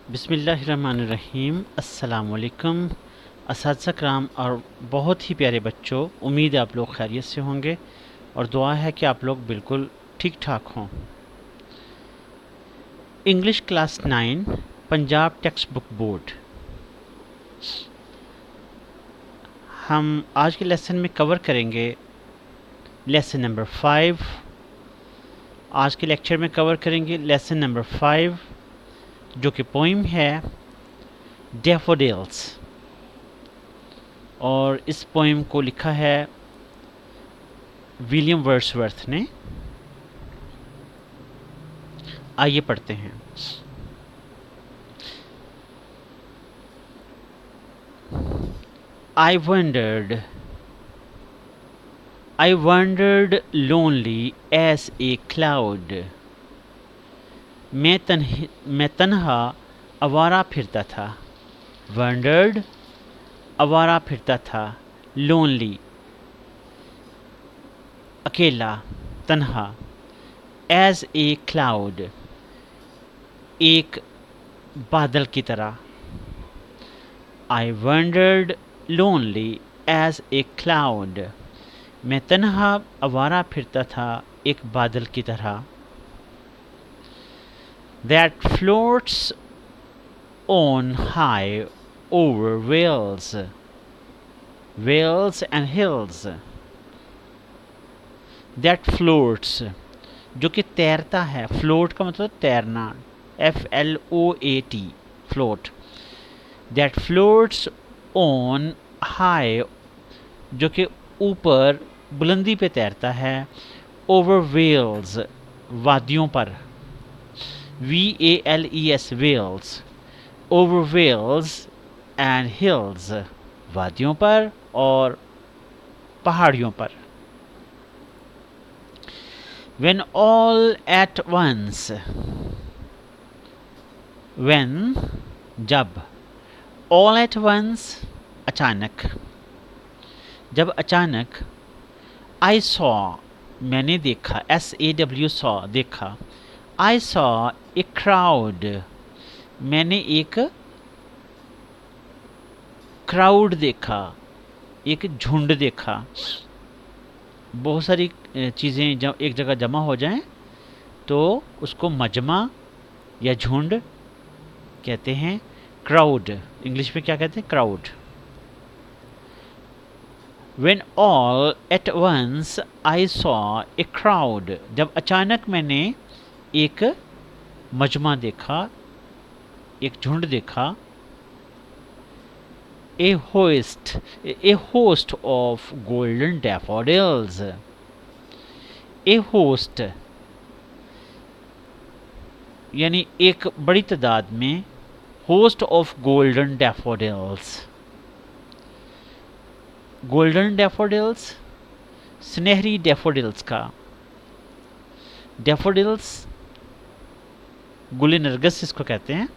बिस्मिल्लाहिर्रहमानिर्रहीम। अस्सलाम वालेकुम असातिज़ा कराम और बहुत ही प्यारे बच्चों, उम्मीद है आप लोग खैरियत से होंगे और दुआ है कि आप लोग बिल्कुल ठीक ठाक हों। English class 9 Punjab text book board, हम आज के लेसन में कवर करेंगे लेसन नंबर 5। आज के लेक्चर में कवर करेंगे लेसन नंबर 5, जो कि पोइम है डैफोडिल्स, और इस पोइम को लिखा है विलियम वर्ड्सवर्थ ने। आइए पढ़ते हैं। I wandered lonely as a cloud. मैं तन्हा आवारा फिरता था। Wandered, आवारा फिरता था। Lonely, अकेला, तन्हा। As a cloud, एक बादल की तरह। I wandered lonely as a cloud. मैं तन्हा आवारा फिरता था एक बादल की तरह। That floats on high over vales and hills. That floats, जो कि तैरता है। फ्लोट का मतलब तैरना, FLOAT, float. That floats on high, जो कि ऊपर बुलंदी पे तैरता है। ओवर वेल्स, वादियों पर। VALES, vales. Over vales and hills, वादियों पर और पहाड़ियों पर। When all at once, when, जब। All at once, अचानक। जब अचानक। I saw, मैंने देखा। SAW, saw, देखा। I saw a crowd, मैंने एक क्राउड देखा, एक झुंड देखा। बहुत सारी चीज़ें जब एक जगह जमा हो जाएं तो उसको मजमा या झुंड कहते हैं। क्राउड इंग्लिश में क्या कहते हैं? Crowd. When all at once I saw a crowd, जब अचानक मैंने एक मजमा देखा, एक झुंड देखा। A host of golden daffodils. A host यानी एक बड़ी तादाद में। Host of golden daffodils. Golden daffodils, सुनहरी डैफोडिल्स का। डैफोडिल्स गुले नरगस इसको कहते हैं,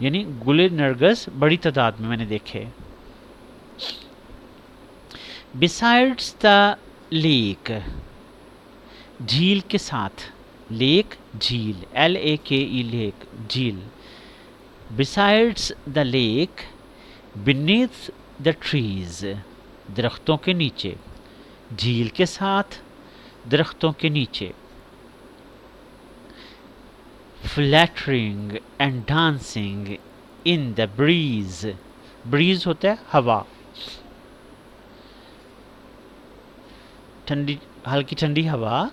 यानी गुले नरगस बड़ी तादाद में मैंने देखे। बिसाइड्स द लेक, झील के साथ। लेक, झील, LAKE, लेक, झील। Besides the lake, beneath the trees, दरख्तों के नीचे। झील के साथ, दरख्तों के नीचे। Fluttering and dancing in the breeze, breeze होता है हवा, ठंडी, हल्की ठंडी हवा।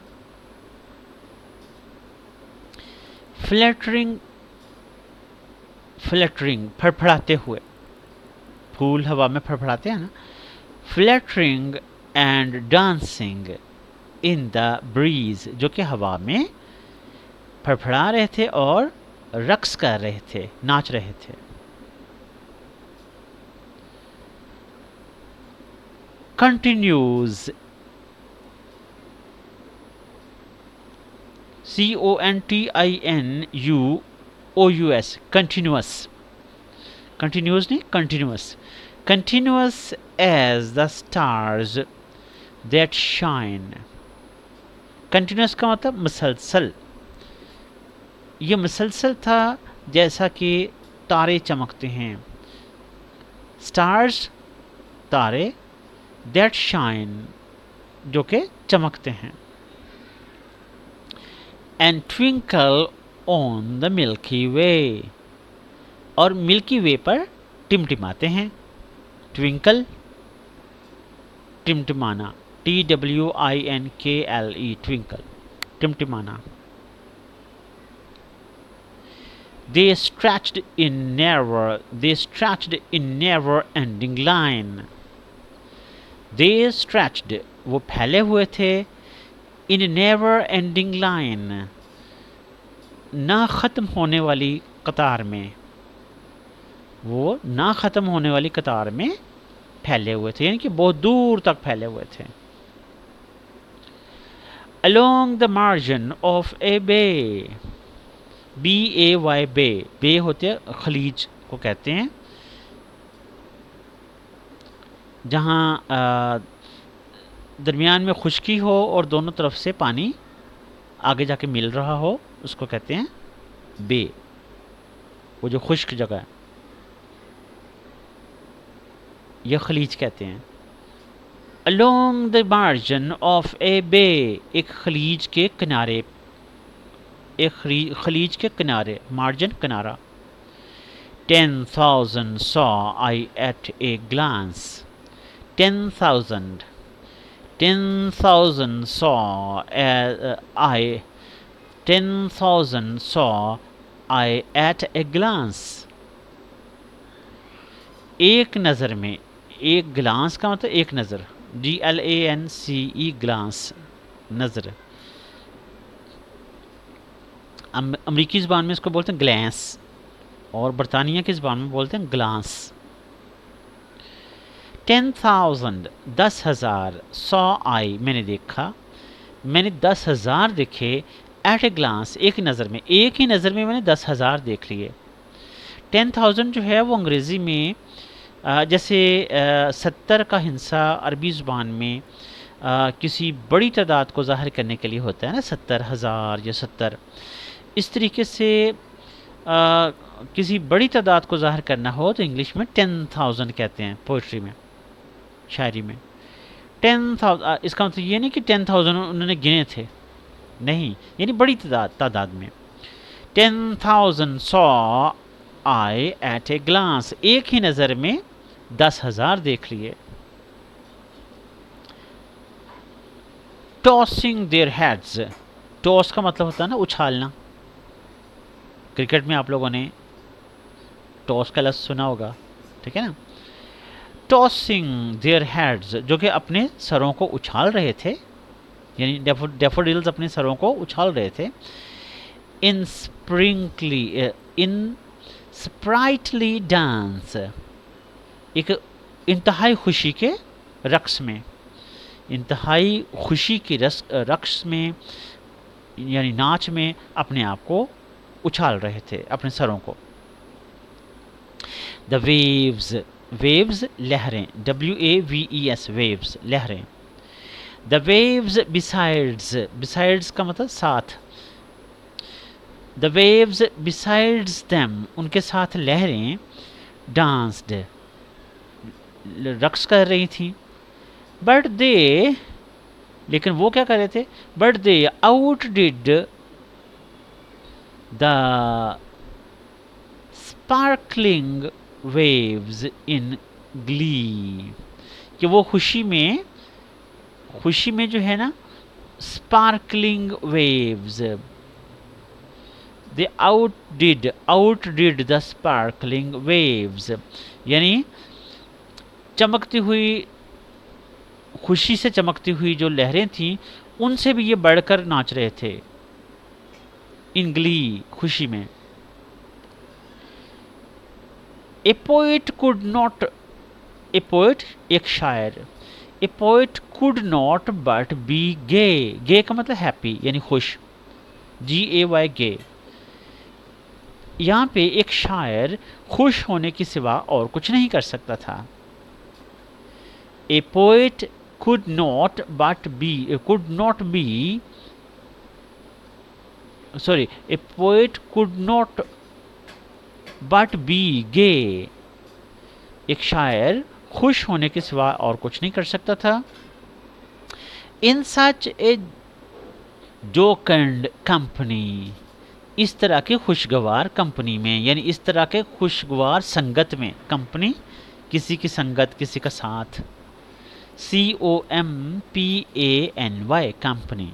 फ्लैटरिंग, फ्लैटरिंग फड़फड़ाते हुए, फूल हवा में फड़फड़ाते हैं ना। Fluttering and dancing in the breeze, जो कि हवा में फड़फड़ा रहे थे और रक्स कर रहे थे, नाच रहे थे। Continues, CONTINUOUS, continuous. कंटिन्यूस नहीं, continuous. Continuous as the stars that shine. Continuous का मतलब मुसलसल। ये मुसलसल था जैसा कि तारे चमकते हैं। स्टार्स तारे, दैट शाइन जो कि चमकते हैं। And twinkle on the Milky Way, और मिल्की वे पर टिमटिमाते हैं। ट्विंकल टिमटिमाना, TWINKLE ट्विंकल टिमटिमाना। They stretched in never ending line. They stretched वो फैले हुए थे, in never ending line ना ख़त्म होने वाली कतार में, वो ना ख़त्म होने वाली कतार में फैले हुए थे, यानी कि बहुत दूर तक फैले हुए थे। Along the margin of a bay, BAY बे, बे होते हैं खलीज को कहते हैं, जहाँ दरमियान में खुश्की हो और दोनों तरफ से पानी आगे जाके मिल रहा हो, उसको कहते हैं बे, वो जो खुश्क जगह है यह खलीज कहते हैं। Along the margin of a bay, एक खलीज के किनारे, एक खलीज के किनारे, मार्जिन किनारा। 10,000 saw I at a glance. 10,000 saw I 10,000 saw I at a glance. एक नज़र में, एक ग्लांस का मतलब एक नज़र, GLANCE ग्लांस, नज़र। अमरीकी ज़बान में इसको बोलते हैं ग्लांस, और बरतानिया की ज़बान में बोलते हैं ग्लांस। 10,000 10,000 saw I मैंने देखा, मैंने 10,000 देखे, एट ए ग्लांस एक नज़र में, एक ही नज़र में मैंने 10,000 देख लिए। 10,000 जो है वो अंग्रेज़ी में जैसे 70 का हिंसा अरबी ज़ुबान में किसी बड़ी तादाद को ज़ाहिर करने के लिए होता है ना, 70,000 या 70, इस तरीके से किसी बड़ी तादाद को ज़ाहिर करना हो तो इंग्लिश में 10,000 कहते हैं, पोइट्री में, शायरी में। 10,000 इसका मतलब ये नहीं कि 10,000 उन्होंने गिने थे, नहीं, यानी बड़ी तादाद में। 10,000 saw I at a glance, एक ही नज़र में 10,000 देख लिए। टॉसिंग देयर हेड्स, टॉस का मतलब होता है ना उछालना, क्रिकेट में आप लोगों ने टॉस का लफ्ज़ सुना होगा, ठीक है ना। टॉसिंग देयर हेड्स, जो कि अपने सरों को उछाल रहे थे, यानी डैफोडिल्स अपने सरों को उछाल रहे थे। इन स्प्राइटली डांस, एक इंतहाई खुशी के रक्स में, इंतहाई खुशी की रक्स में यानी नाच में अपने आप को उछाल रहे थे, अपने सरों को। द वेव्स, वेव्स लहरें, WAVES वेव्स लहरें। द वेव्स बिसाइड्स, बिसाइड्स का मतलब साथ, द वेव्स बिसाइड्स देम उनके साथ लहरें, डांस्ड रक्स कर रही थी। बट दे, लेकिन वो क्या कर रहे थे, but they outdid the sparkling waves in glee, कि वो खुशी में जो है ना, sparkling waves, they outdid the sparkling waves, यानी चमकती हुई, खुशी से चमकती हुई जो लहरें थीं उनसे भी ये बढ़कर नाच रहे थे, इन ग्ली, खुशी में। A poet could not, a poet एक शायर, a poet could not but be gay, gay का मतलब हैप्पी यानी खुश, GAY गे। यहाँ पे एक शायर खुश होने के सिवा और कुछ नहीं कर सकता था। A poet could not be, sorry, a poet could not but be gay, एक शायर खुश होने के सिवा और कुछ नहीं कर सकता था। इन सच ए जोकंड कंपनी, इस तरह के खुशगवार कंपनी में, यानी इस तरह के खुशगवार संगत में, कंपनी किसी की संगत, किसी का साथ, COMPANY कंपनी।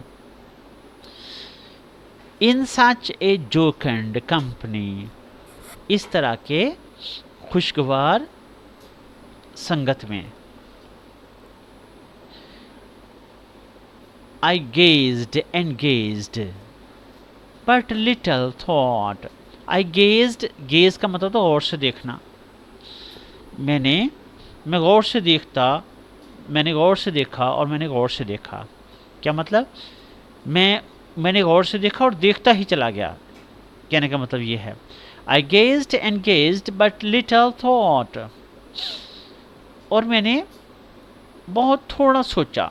इन सच ए जोकंड कंपनी, इस तरह के खुशगवार संगत में। I gazed and gazed, but little thought. I gazed, gaze का मतलब तो गौर से देखना। मैं गौर से देखता, मैंने गौर से देखा और मैंने गौर से देखा। क्या मतलब? मैंने गौर से देखा और देखता ही चला गया, कहने का मतलब ये है। I gazed and gazed but little thought, और मैंने बहुत थोड़ा सोचा,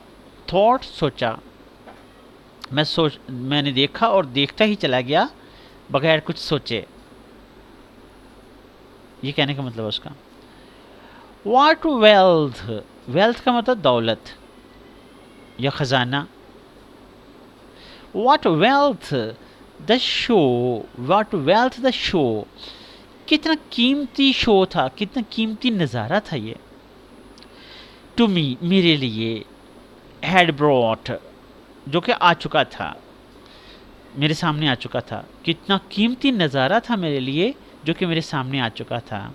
थॉट सोचा, मैंने देखा और देखता ही चला गया बगैर कुछ सोचे, ये कहने का मतलब उसका। What wealth, वेल्थ का मतलब दौलत या खजाना। What wealth the show, what wealth the show, कितना कीमती शो था, कितना कीमती नज़ारा था ये। To me, मेरे लिए, had brought, जो कि आ चुका था, मेरे सामने आ चुका था। कितना कीमती नज़ारा था मेरे लिए, जो कि मेरे सामने आ चुका था।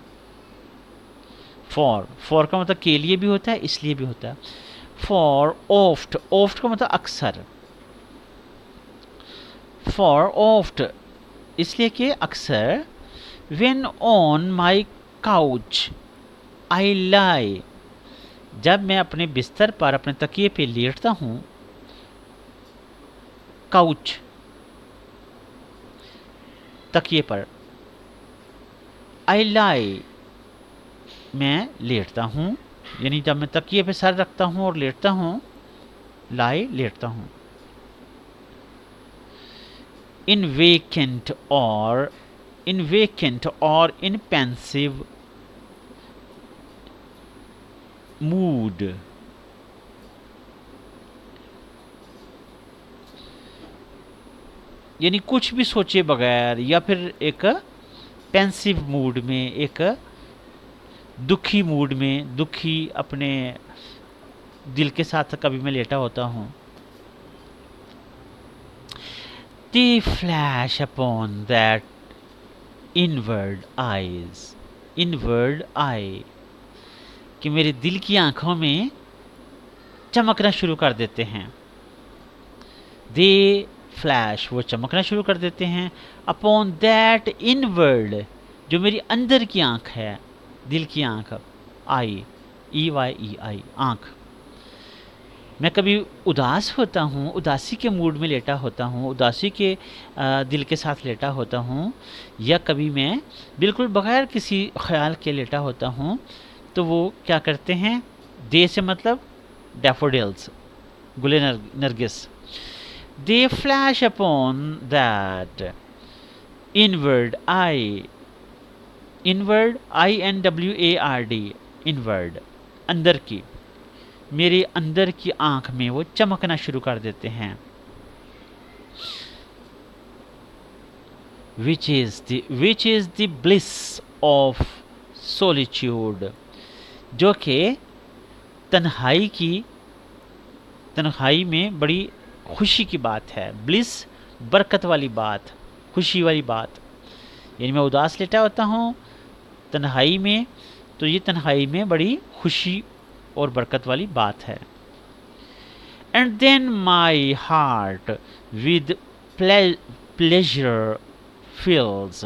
फॉर का मतलब के लिए भी होता है, इसलिए भी होता है। फॉर ऑफ्ट, ऑफ्ट का मतलब अक्सर, फॉर ऑफ्ट इसलिए कि अक्सर। When on my couch I lie, जब मैं अपने बिस्तर पर, अपने तकिए पे लेटता हूँ। काउच तकिए पर, आई लाई मैं लेटता हूँ, यानी जब मैं तकिए पे सर रखता हूँ और लेटता हूँ, लाई लेटता हूँ। इन वेकेंट और इन पेंसिव मूड, यानी कुछ भी सोचे बगैर, या फिर एक पेंसिव मूड में, एक दुखी मूड में, दुखी अपने दिल के साथ कभी मैं लेटा होता हूँ। They flash upon that inward eyes, inward eye, कि मेरे दिल की आंखों में चमकना शुरू कर देते हैं। They फ्लैश, वो चमकना शुरू कर देते हैं। अपॉन दैट इनवर्ड, जो मेरी अंदर की आंख है, दिल की आंख, आई, EYEI आंख। मैं कभी उदास होता हूँ, उदासी के मूड में लेटा होता हूँ, उदासी के दिल के साथ लेटा होता हूँ, या कभी मैं बिल्कुल बगैर किसी ख्याल के लेटा होता हूँ, तो वो क्या करते हैं? दे से मतलब डैफोडिल्स, गुले Nargis. They flash upon that inward eye, inward INWARD, inward, अंदर की, मेरे अंदर की आंख में वो चमकना शुरू कर देते हैं। which is the bliss of solitude, जो कि तन्हाई में बड़ी खुशी की बात है। ब्लिस बरकत वाली बात, खुशी वाली बात, यानी मैं उदास लेटा होता हूँ तन्हाई में, तो ये तन्हाई में बड़ी खुशी और बरकत वाली बात है। And then my heart with pleasure fills,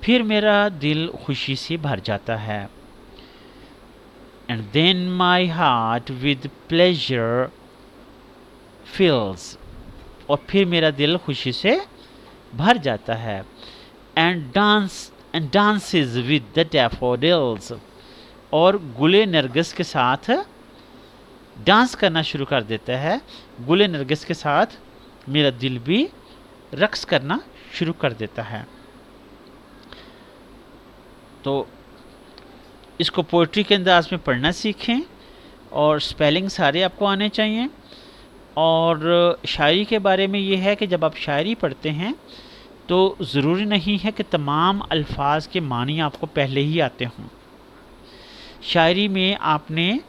फिर मेरा दिल खुशी से भर जाता है। And then my heart with pleasure fills, और फिर मेरा दिल खुशी से भर जाता है। And dances with the daffodils, और गुले नरगिस के साथ डांस करना शुरू कर देता है। गुले नरगिस के साथ मेरा दिल भी रक्स करना शुरू कर देता है। तो इसको पोइट्री के अंदाज में पढ़ना सीखें और स्पेलिंग सारे आपको आने चाहिए। और शायरी के बारे में ये है कि जब आप शायरी पढ़ते हैं तो ज़रूरी नहीं है कि तमाम अल्फाज के मानी आपको पहले ही आते हों। शायरी में आपने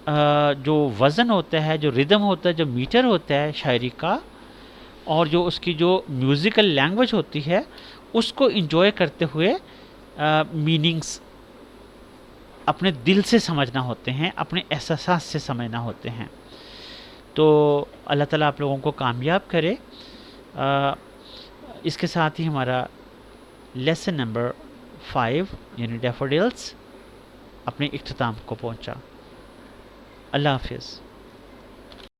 जो वज़न होता है, जो रिदम होता है, जो मीटर होता है शायरी का, और जो उसकी जो म्यूज़िकल लैंग्वेज होती है, उसको इंजॉय करते हुए मीनिंग्स अपने दिल से समझना होते हैं, अपने एहसास से समझना होते हैं। तो अल्लाह ताला आप लोगों को कामयाब करे। इसके साथ ही हमारा लेसन नंबर 5 यानी डैफोडिल्स अपने इख्तिताम को पहुंचा। अल्लाह हाफिज़।